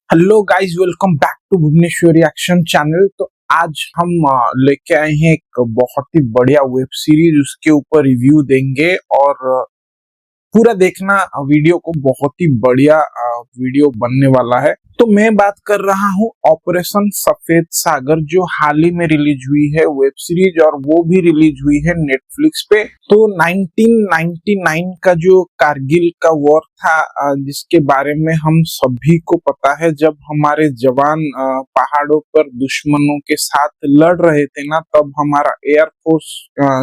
Hello guys, welcome back to Bhuvaneshwari action channel. तो आज हम लेके आए हैं एक बहुत ही बढ़िया वेब सीरीज, उसके ऊपर रिव्यू देंगे और पूरा देखना वीडियो को। बहुत ही बढ़िया वीडियो बनने वाला है। तो मैं बात कर रहा हूँ ऑपरेशन सफेद सागर, जो हाल ही में रिलीज हुई है वेब सीरीज, और वो भी रिलीज हुई है नेटफ्लिक्स पे। तो 1999 का जो कारगिल का वॉर था, जिसके बारे में हम सभी को पता है, जब हमारे जवान पहाड़ों पर दुश्मनों के साथ लड़ रहे थे ना, तब हमारा एयरफोर्स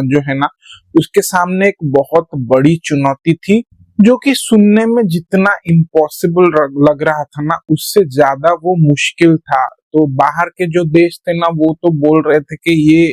जो है ना, उसके सामने एक बहुत बड़ी चुनौती थी, जो कि सुनने में जितना इम्पॉसिबल लग रहा था ना, उससे ज्यादा वो मुश्किल था। तो बाहर के जो देश थे ना, वो तो बोल रहे थे कि ये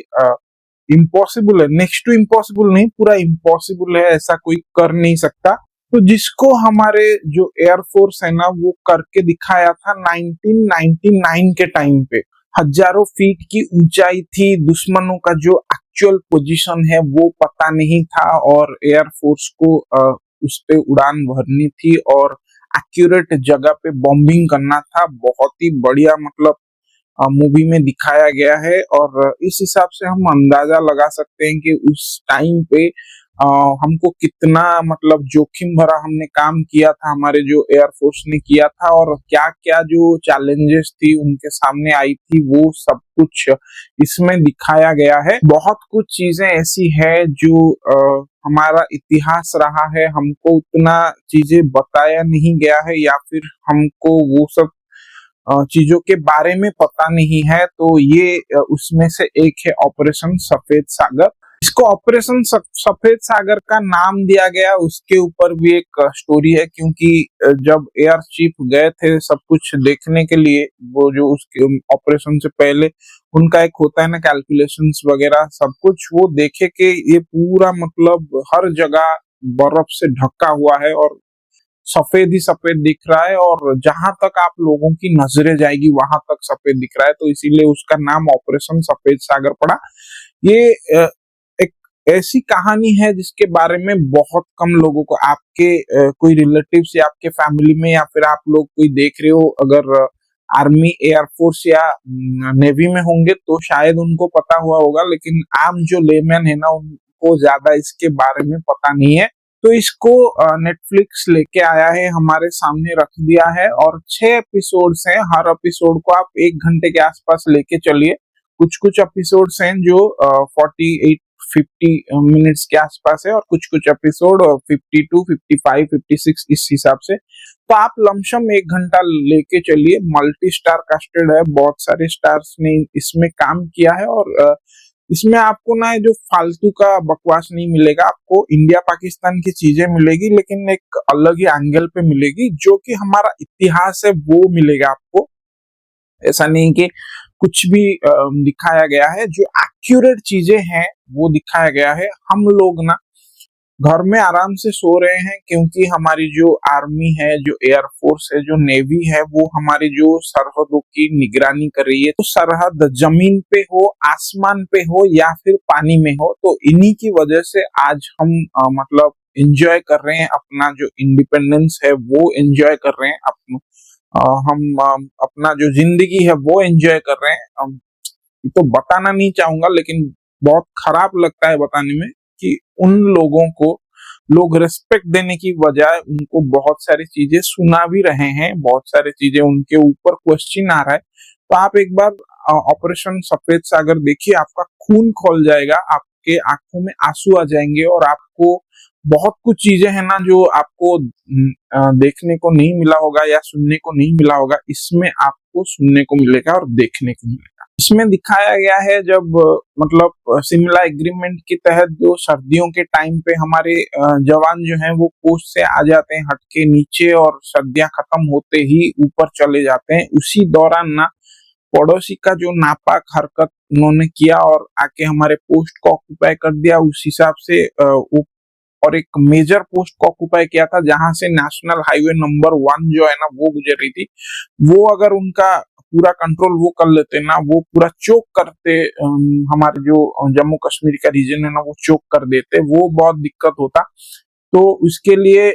इम्पॉसिबल है, नेक्स्ट टू इम्पॉसिबल नहीं, पूरा इम्पॉसिबल है, ऐसा कोई कर नहीं सकता। तो जिसको हमारे जो एयरफोर्स है ना, वो करके दिखाया था 1999 के टाइम पे। हजारों फीट की ऊंचाई थी, दुश्मनों का जो एक्चुअल पोजीशन है वो पता नहीं था, और एयरफोर्स को उस पे उड़ान भरनी थी और एक्यूरेट जगह पे बॉम्बिंग करना था। बहुत ही बढ़िया, मतलब मूवी में दिखाया गया है। और इस हिसाब से हम अंदाजा लगा सकते हैं कि उस टाइम पे हमको कितना, मतलब जोखिम भरा हमने काम किया था, हमारे जो एयरफोर्स ने किया था, और क्या क्या जो चैलेंजेस थी उनके सामने आई थी, वो सब कुछ इसमें दिखाया गया है। बहुत कुछ चीजें ऐसी है जो हमारा इतिहास रहा है, हमको उतना चीजें बताया नहीं गया है, या फिर हमको वो सब चीजों के बारे में पता नहीं है। तो ये उसमें से एक है ऑपरेशन सफेद सागर। इसको ऑपरेशन सफेद सागर का नाम दिया गया, उसके ऊपर भी एक स्टोरी है, क्योंकि जब एयर चीफ गए थे सब कुछ देखने के लिए, वो जो उसके ऑपरेशन से पहले उनका एक होता है ना, कैलकुलेशंस वगैरह सब कुछ, वो देखे कि ये पूरा मतलब हर जगह बर्फ से ढका हुआ है और सफेद ही सफेद दिख रहा है, और जहां तक आप लोगों की नजरें जाएगी वहां तक सफेद दिख रहा है। तो इसीलिए उसका नाम ऑपरेशन सफेद सागर पड़ा। ये एक ऐसी कहानी है जिसके बारे में बहुत कम लोगों को, आपके कोई रिलेटिव्स या आपके फैमिली में, या फिर आप लोग कोई देख रहे हो, अगर आर्मी, एयरफोर्स या नेवी में होंगे तो शायद उनको पता हुआ होगा, लेकिन आम जो लेमैन है ना, उनको ज्यादा इसके बारे में पता नहीं है। तो इसको नेटफ्लिक्स लेके आया है, हमारे सामने रख दिया है, और 6 एपिसोड्स हैं। हर एपिसोड को आप 1 घंटे के आसपास लेके चलिए। कुछ कुछ एपिसोड्स हैं जो 48-50 मिनट्स के आसपास है, और कुछ कुछ एपिसोड 52, 55, 56 इस हिसाब से। तो आप लमसम 1 घंटा लेके चलिए। मल्टी स्टार कास्टेड है, बहुत सारे स्टार्स ने इसमें काम किया है, और इसमें आपको ना जो फालतू का बकवास नहीं मिलेगा, आपको इंडिया पाकिस्तान की चीजें मिलेगी, लेकिन एक अलग ही एंगल पे मिलेगी, जो कि हमारा इतिहास है वो मिलेगा आपको। ऐसा नहीं कि कुछ भी दिखाया गया है, जो एक्यूरेट चीजें हैं वो दिखाया गया है। हम लोग ना घर में आराम से सो रहे हैं, क्योंकि हमारी जो आर्मी है, जो एयरफोर्स है, जो नेवी है, वो हमारी जो सरहदों की निगरानी कर रही है। तो सरहद जमीन पे हो, आसमान पे हो, या फिर पानी में हो, तो इन्हीं की वजह से आज हम मतलब एंजॉय कर रहे हैं अपना जो इंडिपेंडेंस है, वो एंजॉय कर रहे हैं। हम अपना जो जिंदगी है वो एंजॉय कर रहे हैं। तो बताना नहीं चाहूंगा, लेकिन बहुत खराब लगता है बताने में कि उन लोगों को लोग रेस्पेक्ट देने की बजाय उनको बहुत सारी चीजें सुना भी रहे हैं, बहुत सारी चीजें उनके ऊपर क्वेश्चन आ रहा है। तो आप एक बार ऑपरेशन सफेद सागर देखिए, आपका खून खोल जाएगा, आपके आंखों में आंसू आ जाएंगे, और आपको बहुत कुछ चीजें हैं ना जो आपको देखने को नहीं मिला होगा या सुनने को नहीं मिला होगा, इसमें आपको सुनने को मिलेगा और देखने को मिलेगा। इसमें दिखाया गया है जब मतलब शिमला एग्रीमेंट के तहत जो सर्दियों के टाइम पे हमारे जवान जो हैं वो पोस्ट से आ जाते हैं हट के नीचे, और सर्दियां खत्म होते ही ऊपर चले जाते हैं। उसी दौरान ना पड़ोसी का जो नापाक हरकत उन्होंने किया और आके हमारे पोस्ट को ऑक्यूपाई कर दिया, उस हिसाब से वो और एक मेजर पोस्ट को ऑक्यूपाई किया था, जहां से नेशनल हाईवे नंबर 1 जो है ना वो गुजर रही थी। वो अगर उनका पूरा कंट्रोल वो कर लेते ना, वो पूरा चोक करते, हमारे जो जम्मू कश्मीर का रीजन है ना वो चोक कर देते, वो बहुत दिक्कत होता। तो उसके लिए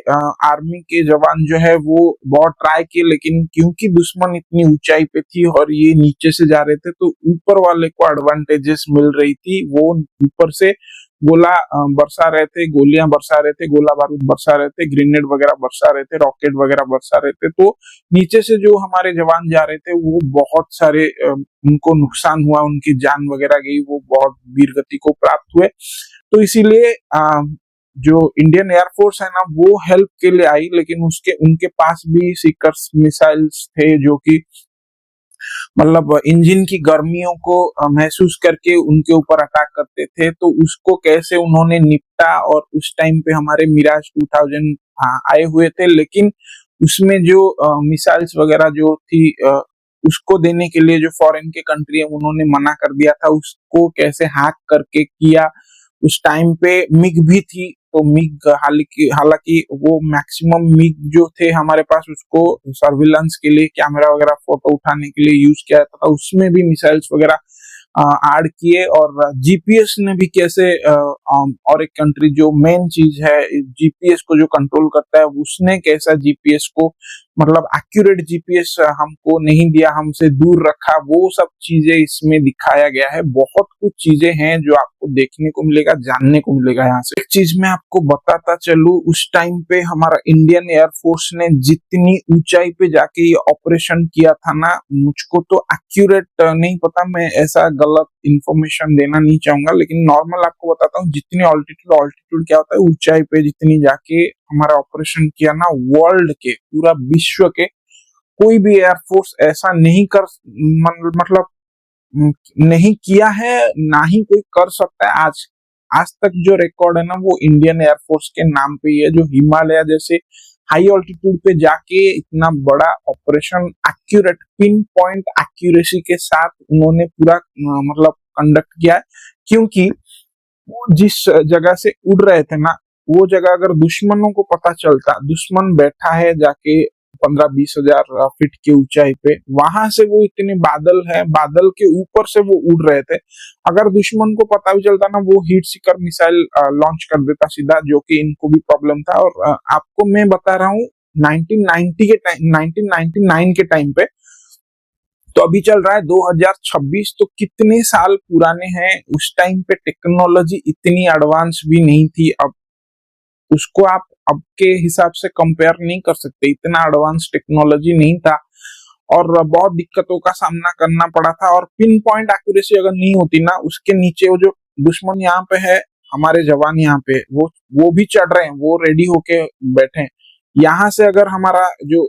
आर्मी के जवान जो है वो बहुत ट्राई किए, लेकिन क्योंकि दुश्मन इतनी ऊंचाई पे थी और ये नीचे से जा रहे थे, तो ऊपर वाले को एडवांटेजेस मिल रही थी। वो ऊपर से गोला बरसा रहे थे, गोलियां बरसा रहे थे, गोला बारूद बरसा रहे थे, ग्रेनेड वगैरह बरसा रहे थे, रॉकेट वगैरह बरसा रहे थे। तो नीचे से जो हमारे जवान जा रहे थे वो बहुत सारे उनको नुकसान हुआ, उनकी जान वगैरह गई, वो बहुत वीरगति को प्राप्त हुए। तो इसीलिए जो इंडियन एयरफोर्स है ना वो हेल्प के लिए आई, लेकिन उसके उनके पास भी सीकर्स मिसाइल्स थे जो कि मतलब इंजन की गर्मियों को महसूस करके उनके ऊपर अटैक करते थे। तो उसको कैसे उन्होंने निपटा, और उस टाइम पे हमारे मिराज 2000 आए हुए थे, लेकिन उसमें जो मिसाइल्स वगैरह जो थी उसको देने के लिए जो फॉरेन के कंट्री है उन्होंने मना कर दिया था। उसको कैसे हैक करके किया। उस टाइम पे मिग भी थी, तो मिग हालांकि हालांकि वो मैक्सिमम मिग जो थे हमारे पास उसको सर्विलांस के लिए, कैमरा वगैरह फोटो उठाने के लिए यूज किया जाता था। उसमें भी मिसाइल्स वगैरह ऐड किए। और जीपीएस ने भी कैसे और एक कंट्री जो मेन चीज है जीपीएस को जो कंट्रोल करता है, उसने कैसा जीपीएस को मतलब एक्यूरेट जीपीएस हमको नहीं दिया, हमसे दूर रखा, वो सब चीजें इसमें दिखाया गया है। बहुत कुछ चीजें हैं जो आपको देखने को मिलेगा, जानने को मिलेगा। यहाँ से एक चीज मैं आपको बताता चलूं, उस टाइम पे हमारा इंडियन एयरफोर्स ने जितनी ऊंचाई पे जाके ये ऑपरेशन किया था ना, मुझको तो एक्यूरेट नहीं पता, मैं ऐसा गलत इंफॉर्मेशन देना नहीं चाहूंगा, लेकिन नॉर्मल आपको बताता हूँ। जितनी ऑल्टीट्यूड ऑल्टीट्यूड क्या होता है, ऊंचाई पे जितनी जाके हमारा ऑपरेशन किया ना, वर्ल्ड के पूरा विश्व के कोई भी एयरफोर्स ऐसा नहीं कर मतलब नहीं किया है, ना ही कोई कर सकता है। आज आज तक जो रिकॉर्ड है ना वो इंडियन एयरफोर्स के नाम पे ही है, जो हिमालय जैसे हाई ऑल्टीट्यूड पे जाके इतना बड़ा operation accurate pin point accuracy के साथ उन्होंने पूरा मतलब कंडक्ट किया है। क्योंकि वो जिस जगह से उड़ रहे थे ना, वो जगह अगर दुश्मनों को पता चलता, दुश्मन बैठा है जाके 15-20 हजार फीट की ऊंचाई पे, वहां से वो इतने बादल है, बादल के ऊपर से वो उड़ रहे थे, अगर दुश्मन को पता भी चलता ना, वो हीट सीकर मिसाइल लॉन्च कर देता सीधा, जो कि इनको भी प्रॉब्लम था। और आपको मैं बता रहा हूँ 1990 के टाइम 1999 के टाइम पे, तो अभी चल रहा है 2026, तो कितने साल पुराने हैं। उस टाइम पे टेक्नोलॉजी इतनी एडवांस भी नहीं थी। अब उसको आप अब के हिसाब से कंपेयर नहीं कर सकते, इतना एडवांस टेक्नोलॉजी नहीं था और बहुत दिक्कतों का सामना करना पड़ा था। और पिन पॉइंट एक्यूरेसी अगर नहीं होती ना, उसके नीचे वो जो दुश्मन यहाँ पे है, हमारे जवान यहाँ पे वो भी चढ़ रहे हैं, वो रेडी होके बैठे हैं। यहाँ से अगर हमारा जो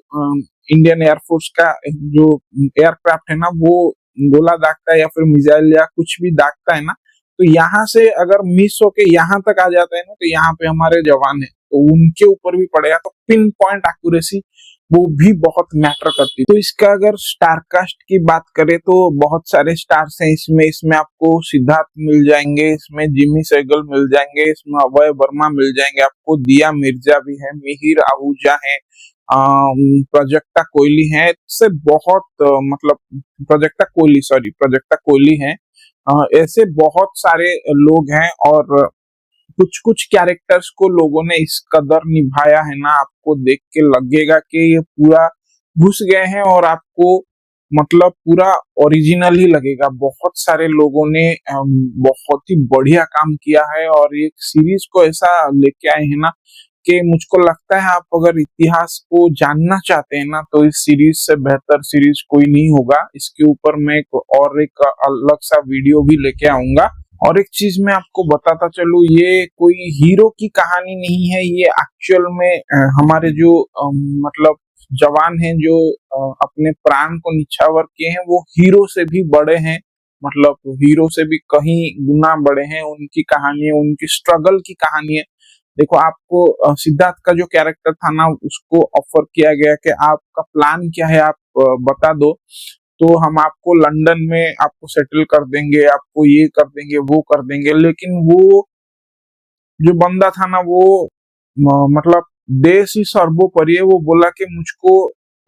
इंडियन एयरफोर्स का जो एयरक्राफ्ट है ना, वो गोला दागता है या फिर मिसाइल या कुछ भी दागता है ना, तो यहाँ से अगर मिस होके यहाँ तक आ जाता है ना, तो यहाँ पे हमारे जवान है, तो उनके ऊपर भी पड़ेगा। तो पिन पॉइंट एक्यूरेसी वो भी बहुत मैटर करती है। तो इसका अगर स्टारकास्ट की बात करें तो बहुत सारे स्टार्स हैं इसमें। इसमें आपको सिद्धार्थ मिल जाएंगे, इसमें जिमी सहगल मिल जाएंगे, इसमें अभय वर्मा मिल जाएंगे, आपको दिया मिर्जा भी है, मिहिर आहूजा है, प्रजक्ता कोहली है, से बहुत मतलब प्रजक्ता कोहली है। ऐसे बहुत सारे लोग हैं और कुछ कुछ कैरेक्टर्स को लोगों ने इस कदर निभाया है ना, आपको देख के लगेगा कि ये पूरा घुस गए हैं और आपको मतलब पूरा ओरिजिनल ही लगेगा। बहुत सारे लोगों ने बहुत ही बढ़िया काम किया है और ये सीरीज को ऐसा लेके आए हैं ना कि मुझको लगता है आप अगर इतिहास को जानना चाहते हैं ना, तो इस सीरीज से बेहतर सीरीज कोई नहीं होगा। इसके ऊपर मैं एक अलग सा वीडियो भी लेके आऊंगा। और एक चीज मैं आपको बताता चलूं, ये कोई हीरो की कहानी नहीं है, ये एक्चुअल में हमारे जो मतलब जवान हैं जो अपने प्राण को निछावर किए हैं, वो हीरो से भी बड़े हैं, मतलब हीरो से भी कहीं गुना बड़े हैं। उनकी कहानी है, उनकी स्ट्रगल की कहानी है। देखो, आपको सिद्धार्थ का जो कैरेक्टर था ना, उसको ऑफर किया गया कि आपका प्लान क्या है, आप बता दो, तो हम आपको लंदन में आपको सेटल कर देंगे, आपको ये कर देंगे, वो कर देंगे। लेकिन वो जो बंदा था ना, वो मतलब देश ही सर्वोपरि है। वो बोला कि मुझको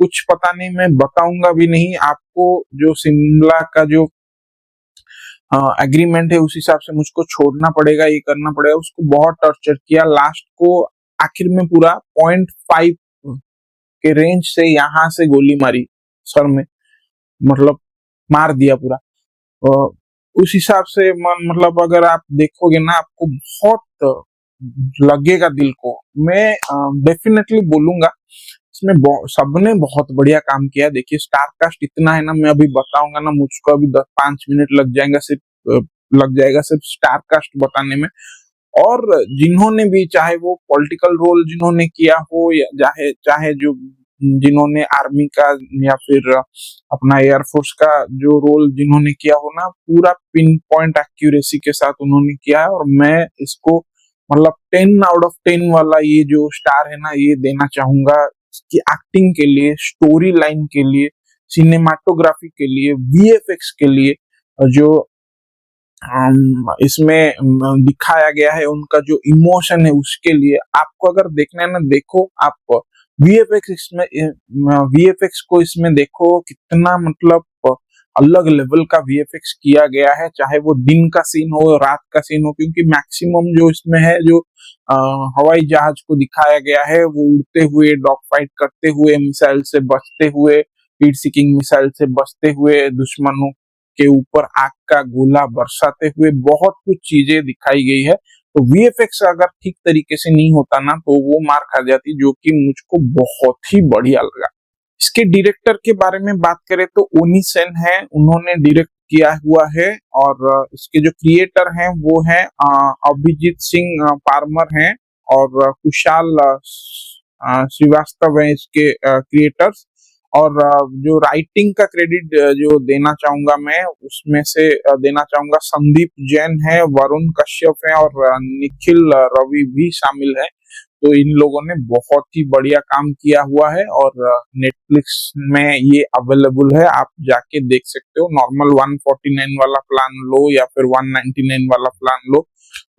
कुछ पता नहीं, मैं बताऊंगा भी नहीं आपको, जो शिमला का जो एग्रीमेंट है उस हिसाब से मुझको छोड़ना पड़ेगा, ये करना पड़ेगा। उसको बहुत टॉर्चर किया। लास्ट को आखिर में पूरा 0.5 के रेंज से यहाँ से गोली मारी सर में, मतलब मार दिया पूरा। उस हिसाब से मतलब अगर आप देखोगे ना आपको बहुत लगेगा दिल को। मैं डेफिनेटली बोलूंगा इसमें सबने बहुत बढ़िया काम किया। देखिए स्टारकास्ट इतना है ना, मैं अभी बताऊंगा ना, मुझको अभी 10-5 मिनट लग जाएगा सिर्फ स्टारकास्ट बताने में। और जिन्होंने भी, चाहे वो पॉलिटिकल रोल जिन्होंने किया हो या चाहे चाहे जो जिन्होंने आर्मी का या फिर अपना एयरफोर्स का जो रोल जिन्होंने किया हो ना, पूरा पिन पॉइंट एक्यूरेसी के साथ उन्होंने किया है। और मैं इसको मतलब 10 आउट ऑफ 10 वाला ये जो स्टार है ना, ये देना चाहूंगा इसकी एक्टिंग के लिए, स्टोरी लाइन के लिए, सिनेमाटोग्राफी के लिए, वीएफएक्स के लिए, जो इसमें दिखाया गया है उनका जो इमोशन है उसके लिए। आपको अगर देखना है ना, देखो आप वीएफएक्स को इसमें देखो कितना मतलब अलग लेवल का वीएफएक्स किया गया है, चाहे वो दिन का सीन हो रात का सीन हो, क्योंकि मैक्सिमम जो इसमें है जो हवाई जहाज को दिखाया गया है वो उड़ते हुए, डॉग फाइट करते हुए, मिसाइल से बचते हुए, हीट सीकिंग मिसाइल से बचते हुए, दुश्मनों के ऊपर आग का गोला बरसाते हुए, बहुत कुछ चीजें दिखाई गई है। तो वीएफएक्स अगर ठीक तरीके से नहीं होता ना तो वो मार खा जाती, जो कि मुझको बहुत ही बढ़िया लगा। इसके डायरेक्टर के बारे में बात करें तो ओनी सेन है, उन्होंने डायरेक्ट किया हुआ है। और इसके जो क्रिएटर हैं वो है अभिजीत सिंह पार्मर हैं, और कुशाल श्रीवास्तव है इसके क्रिएटर्स। और जो राइटिंग का क्रेडिट जो देना चाहूंगा मैं, उसमें से देना चाहूंगा संदीप जैन है, वरुण कश्यप है, और निखिल रवि भी शामिल है। तो इन लोगों ने बहुत ही बढ़िया काम किया हुआ है, और नेटफ्लिक्स में ये अवेलेबल है, आप जाके देख सकते हो। नॉर्मल 149 वाला प्लान लो या फिर 199 वाला प्लान लो,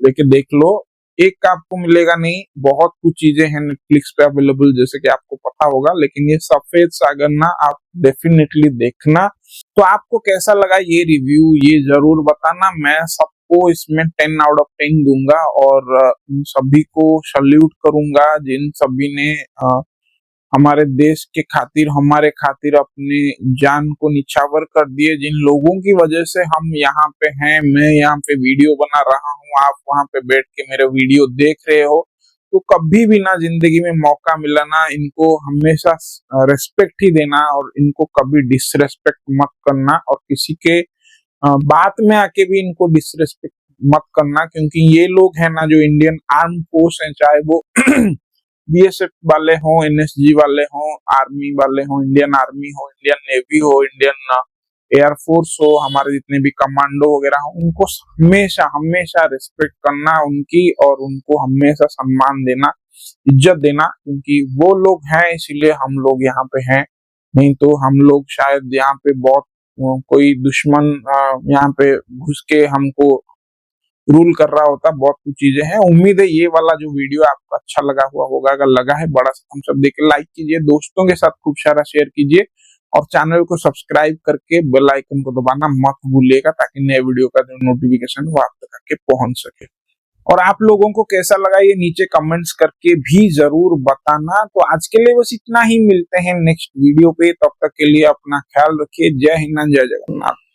लेके देख लो। एक आपको मिलेगा नहीं, बहुत कुछ चीजें हैं नेटफ्लिक्स पे अवेलेबल, जैसे कि आपको पता होगा। लेकिन ये सफेद सागर ना आप डेफिनेटली देखना। तो आपको कैसा लगा ये रिव्यू, ये जरूर बताना। मैं सबको इसमें 10 आउट ऑफ 10 दूंगा, और उन सभी को सल्यूट करूंगा जिन सभी ने हमारे देश के खातिर, हमारे खातिर अपनी जान को निछावर कर दिए, जिन लोगों की वजह से हम यहाँ पे हैं। मैं यहाँ पे वीडियो बना रहा हूँ, आप वहां पे बैठ के मेरे वीडियो देख रहे हो। तो कभी भी ना जिंदगी में मौका मिला ना, इनको हमेशा रेस्पेक्ट ही देना, और इनको कभी डिसरेस्पेक्ट मत करना, और किसी के बात में आके भी इनको डिसरेस्पेक्ट मत करना। क्योंकि ये लोग हैं ना जो इंडियन आर्म फोर्स हैं, चाहे वो बीएसएफ वाले हों, एनएसजी वाले हों, आर्मी वाले हों, इंडियन आर्मी हो, इंडियन नेवी हो, इंडियन एयरफोर्स हो, हमारे जितने भी कमांडो वगैरह हो, उनको हमेशा हमेशा रिस्पेक्ट करना उनकी, और उनको हमेशा सम्मान देना, इज्जत देना। क्योंकि वो लोग हैं इसीलिए हम लोग यहाँ पे हैं, नहीं तो हम लोग शायद यहाँ पे बहुत कोई दुश्मन यहाँ पे घुस के हमको रूल कर रहा होता। बहुत कुछ चीजें हैं। उम्मीद है ये वाला जो वीडियो आपको अच्छा लगा हुआ होगा। अगर लगा है बड़ा सा थम्स अप देके लाइक कीजिए, दोस्तों के साथ खूब सारा शेयर कीजिए, और चैनल को सब्सक्राइब करके बेल आइकन को दबाना मत भूलिएगा, ताकि नए वीडियो का जो नोटिफिकेशन वो आप तक आके पहुंच सके। और आप लोगों को कैसा लगा ये नीचे कमेंट्स करके भी जरूर बताना। तो आज के लिए बस इतना ही, मिलते हैं नेक्स्ट वीडियो पे, तब तक के लिए अपना ख्याल रखिए। जय हिंद, जय जगन्नाथ।